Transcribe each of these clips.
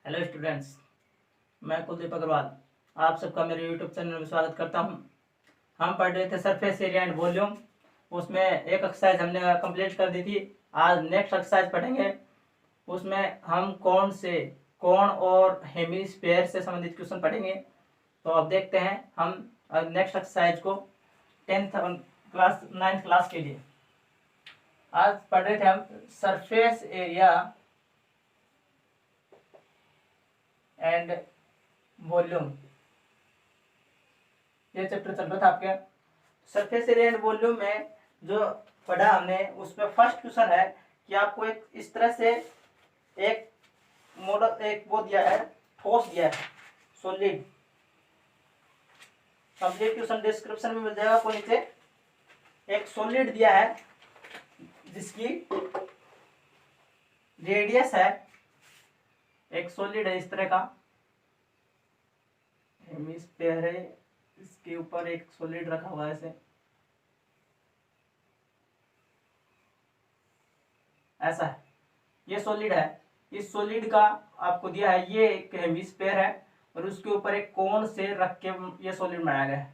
Hello students, मैं कुलदीप अग्रवाल आप सबका मेरे यूट्यूब चैनल में स्वागत करता हूं। हम पढ़ रहे थे सरफेस एरिया एंड वॉल्यूम। उसमें एक एक्सरसाइज हमने कंप्लीट कर दी थी। आज नेक्स्ट एक्सरसाइज पढ़ेंगे। उसमें हम कोण और हेमिस्फीयर से संबंधित क्वेश्चन पढ़ेंगे। तो अब देखते हैं हम नेक्स्ट एक्सरसाइज को 9th क्लास के लिए। आज पढ़ रहे थे हम सरफेस एरिया एंड वॉल्यूम, ये चैप्टर चल रहा था आपके। सरफेस एरिया एंड वॉल्यूम में जो पढ़ा हमने उसमें फर्स्ट क्वेश्चन है कि आपको एक इस तरह से एक मॉडल वो दिया है, ठोस दिया है, सॉलिड। कंप्लीट क्वेश्चन डिस्क्रिप्शन में मिल जाएगा आपको। नीचे एक सॉलिड दिया है जिसकी रेडियस है, एक सॉलिड है इस तरह का, हेमिस्फीयर है, इसके ऊपर एक सॉलिड रखा हुआ है ऐसे, ऐसा है। ये सॉलिड है। इस सॉलिड का आपको दिया है, ये एक हेमिस्फीयर है और उसके ऊपर एक कोण से रख के ये सॉलिड बनाया गया है।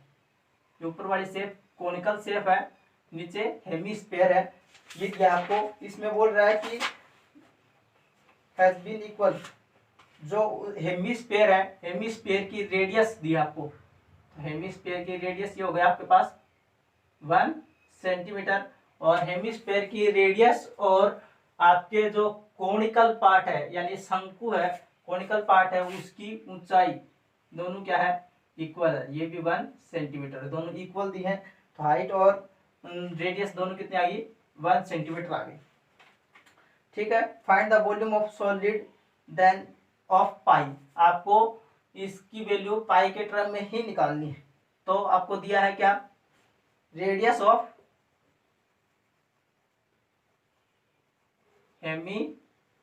ये ऊपर वाली शेप कोनिकल शेप है, नीचे हेमिस्फीयर है। ये दिया आपको। इसमें बोल रहा है कि हैज बीन इक्वल, जो हेमिस्फीयर है, हेमिस्फीयर की रेडियस दी आपको। तो हेमिस्फीयर की रेडियस ये हो गया आपके पास 1 सेंटीमीटर। और हेमिस्फीयर की रेडियस और आपके जो कोनिकल पार्ट है यानी शंकु है, कोनिकल पार्ट है, उसकी ऊंचाई दोनों क्या है, इक्वल है। ये भी 1 सेंटीमीटर है, दोनों इक्वल दी है। तो हाइट और रेडियस दोनों कितनी आ गई, 1 सेंटीमीटर आ गई। ठीक है। Find the volume of solid then of pi. आपको इसकी वैल्यू पाई के टर्म में ही निकालनी है। तो आपको दिया है क्या, radius of hemisphere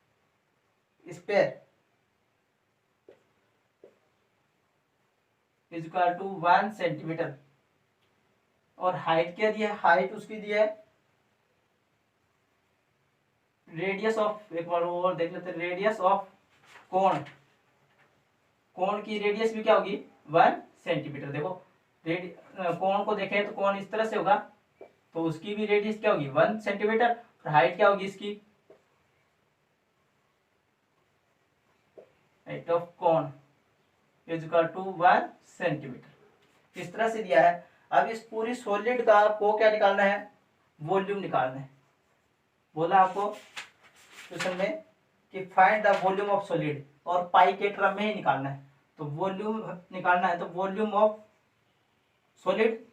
is equal to 1 centimetre. और हाइट क्या दिया है, हाइट उसकी दिया है रेडियस ऑफ, एक बार और देख लेते हैं, रेडियस ऑफ कोण। कोण की रेडियस भी क्या होगी, 1 सेंटीमीटर। देखो कोण को देखें तो कोण इस तरह से होगा, तो उसकी भी रेडियस क्या होगी, 1 सेंटीमीटर। और हाइट क्या होगी इसकी, हाइट ऑफ कोण इज इक्वल टू 1 सेंटीमीटर। इस तरह से दिया है। अब इस पूरी सॉलिड का आपको क्या निकालना है, वॉल्यूम निकालना है। बोला आपको क्वेश्चन में कि find the volume of solid, और पाई के टर्म में ही निकालना है। तो वॉल्यूम निकालना है, तो volume of solid,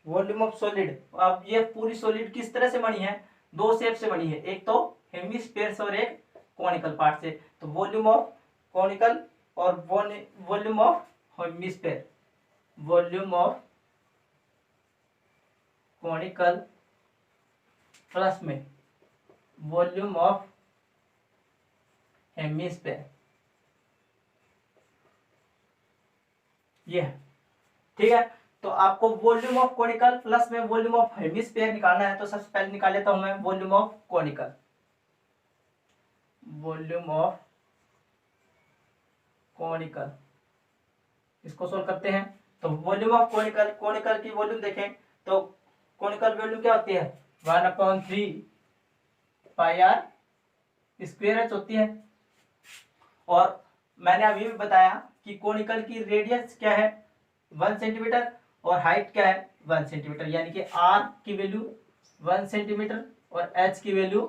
volume of solid. अब ये पूरी सॉलिड किस तरह से बनी है, दो शेप से बनी है, एक तो हेमिस्फीयर से और एक कॉनिकल पार्ट से। तो वॉल्यूम ऑफ कॉनिकल और volume of hemisphere, volume of conical plus में वॉल्यूम ऑफ हेमिस्फीयर, ये है। ठीक है। तो आपको वॉल्यूम ऑफ कॉनिकल प्लस में वॉल्यूम ऑफ हेमिस्फीयर निकालना है। तो सबसे पहले निकाल लेता हूं मैं volume of conical, volume of conical, इसको सोल्व करते हैं। तो वॉल्यूम ऑफ कॉनिकल, कॉनिकल की वॉल्यूम देखें तो कॉनिकल वॉल्यूम क्या होती है, 1/3 पाई आर स्क्वायर एच होती है। और मैंने अभी भी बताया कि कॉनिकल की रेडियस क्या है, 1 सेंटीमीटर, और हाइट क्या है, 1 सेंटीमीटर। यानी कि आर की वैल्यू 1 सेंटीमीटर और एच की वैल्यू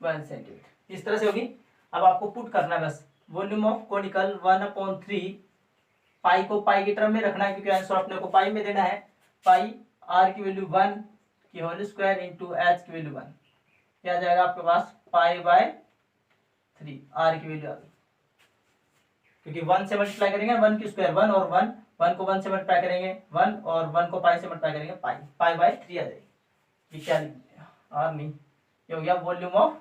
1 सेंटीमीटर। इस तरह से होगी। अब आपको पुट करना है बस, वॉल्यूम ऑफ कॉनिकल 1/3, पाई को पाई की टर्म में रखना है क्योंकि आंसर अपने को पाई में देना है। पाई आर की वैल्यू 1 की होल स्क्वायर इंटू एच की वैल्यू 1, क्या जाएगा आपके पास, पाई/3 आर की वैल्यू आ गई। क्योंकि 1 से मल्टीप्लाई करेंगे 1 की स्क्वायर 1, और 1 को 1 से मल्टीप्लाई करेंगे 1, और 1 को पाई से मल्टीप्लाई करेंगे पाई/3 आ जाएगी। ये क्या आर नहीं, ये हो गया वॉल्यूम ऑफ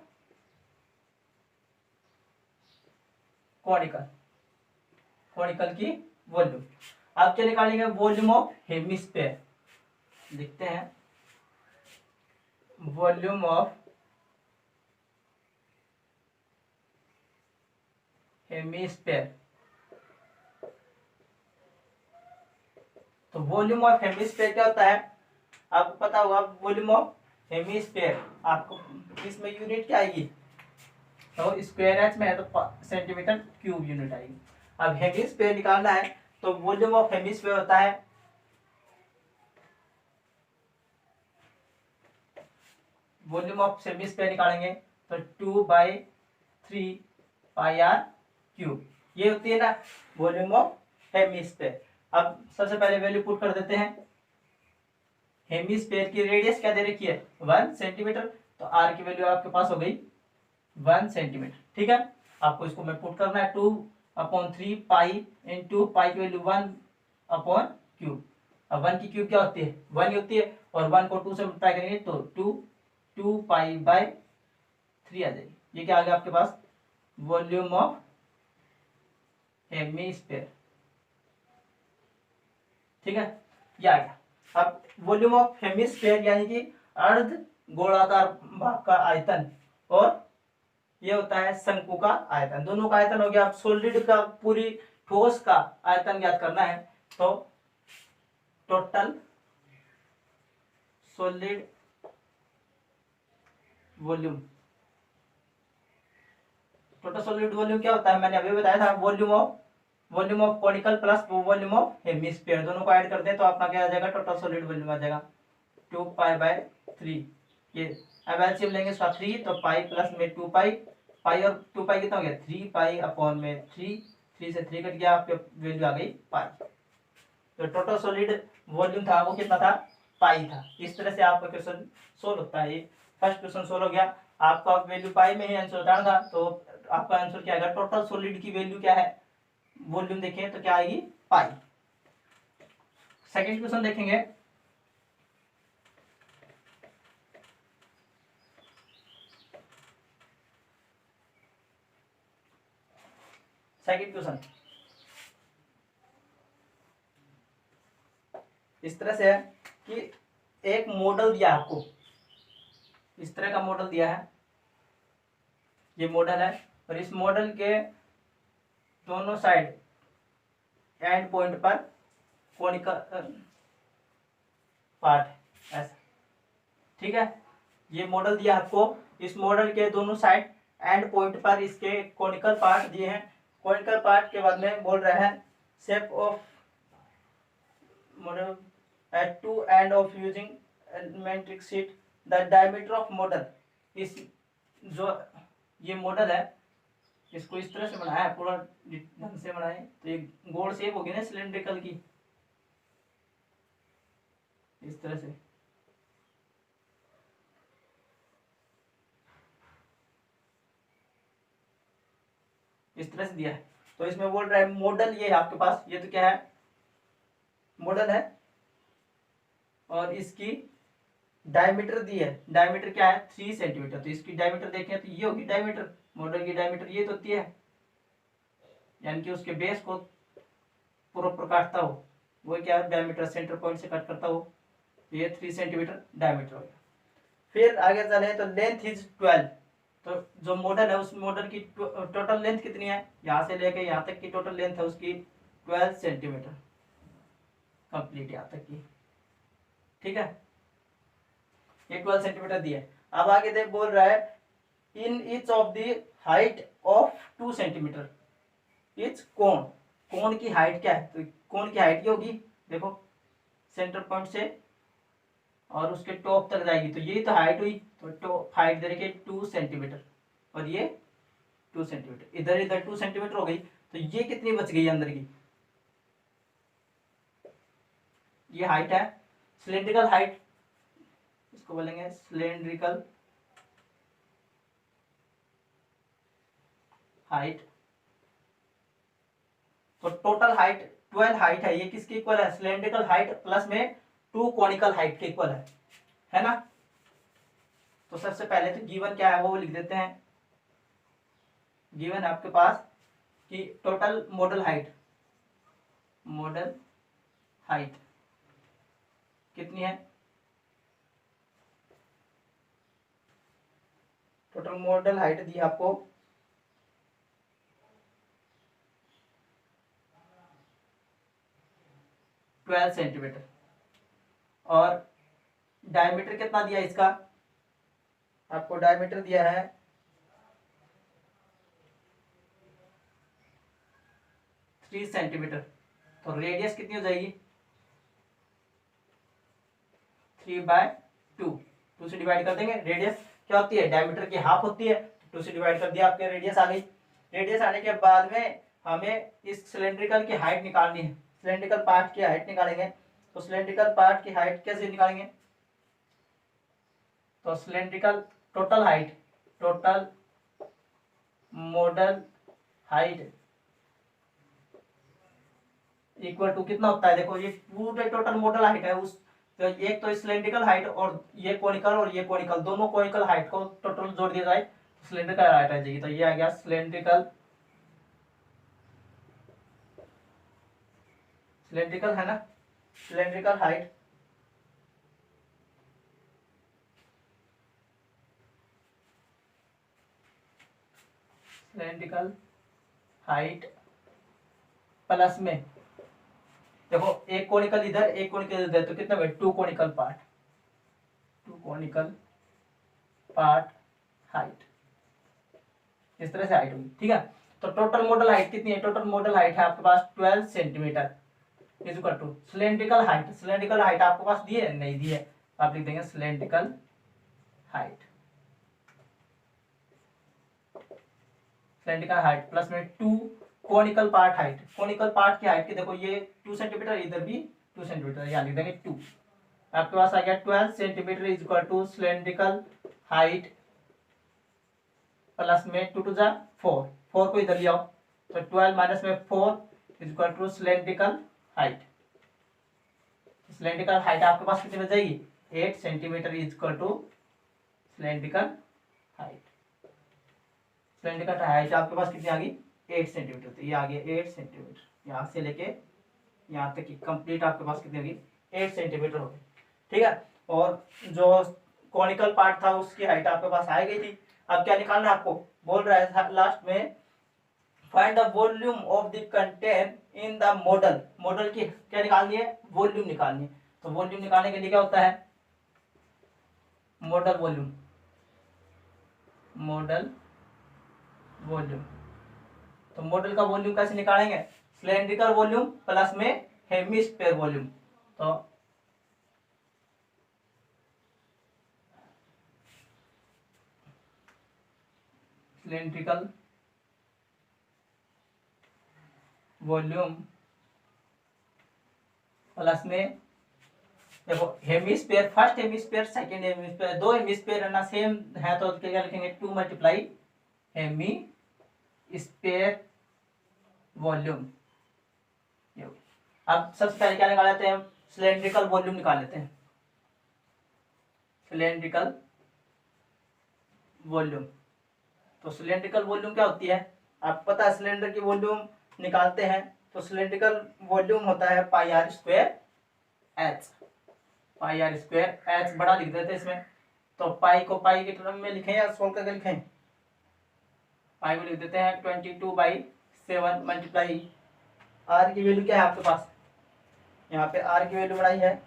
कॉनिकल, कॉनिकल की वॉल्यूम। अब क्या निकालेंगे, वॉल्यूम ऑफ हेमिस्फीयर। लिखते हैं वॉल्यूम ऑफ हेमिस्फेयर। तो वॉल्यूम ऑफ हेमिस्फेयर क्या होता है, आपको पता होगा। वॉल्यूम ऑफ हेमिस्फेयर आपको इसमें यूनिट क्या आएगी, तो स्क्वायर एच में है तो सेंटीमीटर क्यूब यूनिट आएगी। अब हेमिस्फेयर निकालना है तो वॉल्यूम ऑफ हेमिस्फेयर होता है, वॉल्यूम ऑफ हेमिस्फेयर निकालेंगे तो 2/3 पाई आर क्यूब, ये होती है ना वॉल्यूम ऑफ हेमिस्फेयर। अब सबसे पहले वैल्यू पुट कर देते हैं। हेमिस्फेयर की रेडियस क्या दे रखी है 1 सेंटीमीटर, तो आर की वैल्यू आपके पास हो गई 1 सेंटीमीटर। ठीक है, आपको इसको मैं पुट करना है 2/3 पाई इंटू पाई की वैल्यू 1/क्यूब। अब 1 की क्यूब क्या होती है 1 ही होती है, और 1 को 2 से मल्टीप्लाई करेंगे तो 2 पाई/3 आ जाएगी। ये क्या आ गया आपके पास वॉल्यूम ऑफ हेमिस्फेयर। ठीक है, ये आ गया। अब वॉल्यूम ऑफ हेमिस्फेयर यानी कि अर्ध गोलाकार भाग का आयतन, और ये होता है शंकु का आयतन। दोनों का आयतन हो गया। अब सॉलिड का पूरी ठोस का आयतन ज्ञात करना है तो total solid volume, total solid volume क्या होता है मैंने अभी बताया था, volume of conical plus volume of hemisphere, दोनों को ऐड करते हैं तो अपना क्या आ जाएगा टोटल सॉलिड वॉल्यूम आ जाएगा 2 पाई/3। ये अब एलसीएम लेंगे इसका 3 तो पाई प्लस में 2 पाई, पाई और 2 पाई कितना हो गया 3 पाई अपॉन में 3, 3 से 3 कट गया, आपके वैल्यू आ गई पाई। तो टोटल सॉलिड वॉल्यूम था वो कितना था पाई था। इस तरह से आपका क्वेश्चन सोल्व होता है। ये फर्स्ट क्वेश्चन सोल्व हो गया, आपका वैल्यू पाई में ही आंसर उतारना था, तो आपका आंसर क्या आएगा टोटल सॉलिड की वैल्यू क्या है वॉल्यूम देखें तो क्या आएगी पाई। सेकंड क्वेश्चन देखेंगे, सेकंड क्वेश्चन इस तरह से है कि एक मॉडल दिया आपको, इस तरह का मॉडल दिया है, ये मॉडल है और इस मॉडल के दोनों साइड एंड पॉइंट पर कोनिकल पार्ट ऐसा। ठीक है, ये मॉडल दिया आपको, इस मॉडल के दोनों साइड एंड पॉइंट पर इसके कोनिकल पार्ट दिए हैं। कोनिकल पार्ट के बाद में बोल रहा है shape of model at to end of using metric sheet the diameter of model. इस जो ये मॉडल है इसको इस तरह से बनाया है, पूरा ढंग से बनाए तो ये गोल शेप होगी ना सिलेंड्रिकल की, इस तरह से। इस तरह से दिया है तो इसमें बोल रहा है मॉडल ये है आपके पास, ये तो क्या है मॉडल है और इसकी डायमीटर दी है। डायमीटर क्या है 3 सेंटीमीटर, तो इसकी डायमीटर देखें तो ये होगी डायमीटर, मॉडल की डायमीटर ये तो होती है, यानी कि उसके बेस को प्रॉपर काटता हो वो क्या डायमीटर सेंटर पॉइंट से कट करता हो, ये 3 सेंटीमीटर डायमीटर हो गया। फिर आगे चले तो लेंथ इज 12, तो जो मॉडल है उस मॉडल की टोटल लेंथ कितनी है, यहाँ से लेके यहाँ तक की टोटल लेंथ है उसकी 12 सेंटीमीटर कंप्लीट यहाँ तक की। ठीक है, ये 12 सेंटीमीटर दिया है। अब आगे देख बोल रहा है in each of the height of 2 centimetre etch कोण, कोण की हाइट क्या है, तो कोण की हाइट ये होगी देखो सेंटर पॉइंट से और उसके टॉप तक जाएगी, तो यही तो हाइट हुई, तो टॉप हाइट दे रखी 2 सेंटीमीटर और ये 2 सेंटीमीटर, इधर इधर 2 सेंटीमीटर हो गई, तो ये कितनी बच गई अंदर की, ये हाइट है सिलेंड्रिकल हाइट, इसको बोलेंगे सिलेंड्रिकल हाइट। तो टोटल हाइट 12 हाइट है, ये किसके इक्वल है सिलेंड्रिकल हाइट प्लस में 2 कॉनिकल हाइट के इक्वल है ना। तो सबसे पहले तो गिवन क्या है वो लिख देते हैं, गिवन है आपके पास कि टोटल मॉडल हाइट कितनी है, टोटल मॉडल हाइट दी आपको 12 सेंटीमीटर। और डायमीटर कितना दिया इसका, आपको डायमीटर दिया है 3 सेंटीमीटर। तो रेडियस कितनी हो जाएगी 3/2। 2 से डिवाइड कर देंगे। रेडियस क्या होती है, डायमीटर की हाफ होती है। 2 से डिवाइड कर दिया, आपके रेडियस आ गई। रेडियस आने के बाद में हमें इस सिलेंड्रिकल की हाइट निकालनी है। सिलेंड्रिकल पार्ट की हाइट निकालेंगे। तो सिलेंड्रिकल पार्ट की हाइट कैसे निकालेंगे, तो cylindrical total height, total model height equal to कितना होता है, देखो ये पूरे टोटल मॉडल हाइट है उस, तो एक तो सिलेंड्रिकल हाइट और ये कोनिकल और ये कोनिकल, दोनों कोनिकल हाइट को टोटल जोड़ दिया जाए तो सिलेंड्रिकल हाइट आ जाएगी। तो ये आ गया सिलेंड्रिकल, सिलेंड्रिकल है ना, cylindrical height cylindrical height plus में देखो एक कोनिकल इधर एक कोनिकल इधर, तो कितना हुआ 2 conical part, 2 conical part height, इस तरह से हाइट होगी। ठीक है, तो टोटल मॉडल हाइट कितनी है, टोटल मॉडल हाइट है आपके पास 12 centimetre is equal to cylindrical height. Cylindrical height आपके पास दी है, नहीं दी है, आप लिख देंगे cylindrical height, cylindrical height plus में 2 conical part height. Conical part की हाइट की देखो ये 2 सेंटीमीटर, इधर भी 2 सेंटीमीटर, यहाँ लिख देंगे 2। आपके पास आ गया 12 centimetre is equal to cylindrical height plus में 2 टू जा 4, 4 को इधर ले आओ, तो 12 माइनस में 4 is equal to cylindrical height. Cylindrical height आपके पास कितनी बच जाएगी 8 centimetre is equal to cylindrical height. Cylindrical height आपके पास कितनी आ गई 8 सेंटीमीटर, तो ये आ गया 8 सेंटीमीटर, यहाँ से लेके यहाँ तक की कंप्लीट आपके पास कितनी होगी 8 सेंटीमीटर होगी। ठीक है, और जो कॉनिकल पार्ट था उसकी हाइट आपके पास आ गई थी। अब क्या निकालना है आपको, बोल रहा है लास्ट में find the volume of the content in the model. Model की क्या निकालनी है, वॉल्यूम निकालनी है। तो वॉल्यूम निकालने के लिए क्या होता है, मॉडल वॉल्यूम, मॉडल वॉल्यूम। तो मॉडल का वॉल्यूम कैसे निकालेंगे, सिलेंड्रिकल वॉल्यूम प्लस में हेमिस्फीयर वॉल्यूम। तो सिलेंड्रिकल वॉल्यूम प्लस में देखो hemisphere, first hemisphere second hemisphere, दो हेमिस्फीयर है ना सेम है, तो क्या लिखेंगे 2 मल्टीप्लाई हेमिस्फीयर वॉल्यूम। अब सबसे पहले क्या निकाल लेते हैं, सिलेंड्रिकल वॉल्यूम निकाल लेते हैं। सिलेंड्रिकल वॉल्यूम, तो सिलेंड्रिकल वॉल्यूम क्या होती है, आपको पता है सिलेंडर की वॉल्यूम निकालते हैं तो सिलेंड्रिकल वॉल्यूम होता है pi r square h, pi r square h बड़ा लिख देते हैं इसमें। तो पाई को पाई के टर्म में लिखें या सोल्व करके लिखें, पाई को लिख देते हैं 22/7 मल्टीप्लाई आर की वैल्यू क्या है आपके पास, यहाँ पे आर की वैल्यू बढ़ाई है,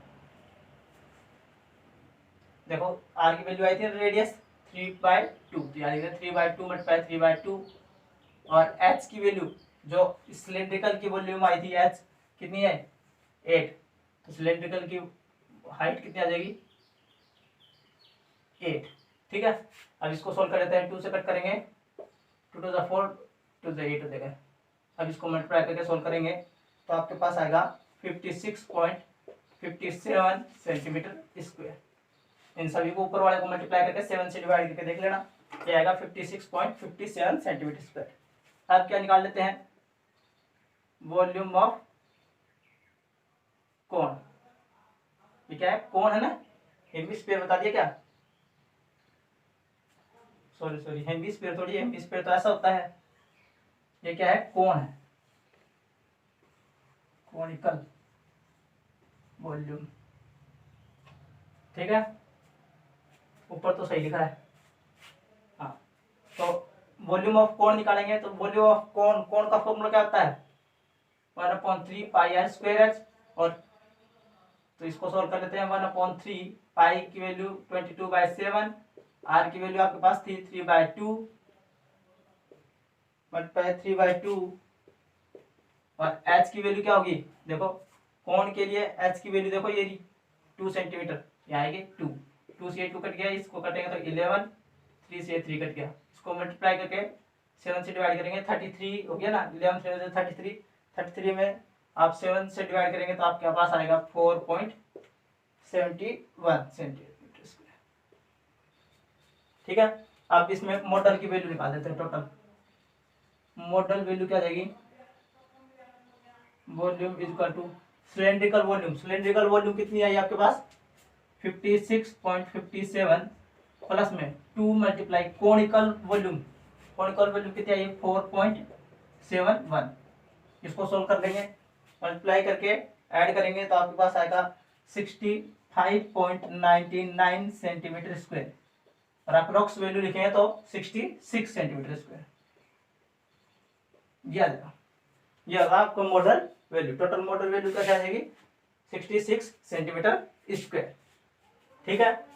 देखो आर की वैल्यू आई थी रेडियस 3/2, तो यहाँ लिख 3/2 मल्टीप्लाई 3/2, और एच की वैल्यू जो सिलेंड्रिकल की वॉल्यूम आई थी एच कितनी है 8, तो सिलेंड्रिकल की हाइट कितनी आ जाएगी 8। ठीक है, अब इसको सोल्व कर लेते हैं, 2 से कट करेंगे, 2 टू द 4 2 द 8 हो जाएगा। अब इसको मल्टीप्लाई करके सोल्व करेंगे तो आपके पास आएगा 56.57 सेंटीमीटर स्क्वायर। इन सभी को ऊपर वाले को मल्टीप्लाई करके 7 से डिवाइड करके देख लेना, ये आएगा 56.57 सेंटीमीटर स्क्वायर। अब क्या निकाल लेते हैं, वॉल्यूम ऑफ कोन, ये क्या है कोन है ना, हेमिस्फीयर बता दिया क्या, सॉरी हेमिस्फीयर थोड़ी, हेमिस्फीयर तो ऐसा होता है, ये क्या है कोन है, कोनिकल वॉल्यूम। ठीक है, ऊपर तो सही लिखा है। हाँ, तो वॉल्यूम ऑफ कोन निकालेंगे, तो वॉल्यूम ऑफ कोन, कोन का फॉर्मूला क्या होता है 1/3 पाई आर स्क्वायर एच, और तो इसको सॉल्व कर लेते हैं। 1/3 पाई की वैल्यू 22/7, आर की वैल्यू आपके पास थी 3/2 मल्टीप्लाई 3/2 और एच की वैल्यू क्या होगी देखो, कोण के लिए एच की वैल्यू देखो ये 2 सेंटीमीटर, यहाँ आएगी 2 से 2 कट गया, इसको कटेंगे तो 11, 3 से 3 कट गया, इसको मल्टीप्लाई करके 7 से डिवाइड करेंगे 33 हो गया ना, 11 से 33, 33 में आप 7 से डिवाइड करेंगे तो आपके पास आएगा 4.71 सेंटीमीटर स्क्वायर। ठीक है, आप इसमें मॉडल की वैल्यू निकाल देते हैं। टोटल मॉडल वैल्यू क्या जाएगी, volume equal to cylindrical volume, cylindrical volume कितनी आई आपके पास 56.57 प्लस में 2 multiply conical volume, conical volume कितनी आई 4.71, इसको सोल्व कर लेंगे, मल्टीप्लाई करके ऐड करेंगे तो आपके पास आएगा 65.99 सेंटीमीटर स्क्वायर और अप्रोक्स वैल्यू लिखेंगे तो 66 सेंटीमीटर स्क्वायर। ये आपको model value, total model value क्या जाएगी 66 सेंटीमीटर स्क्वायर। ठीक है।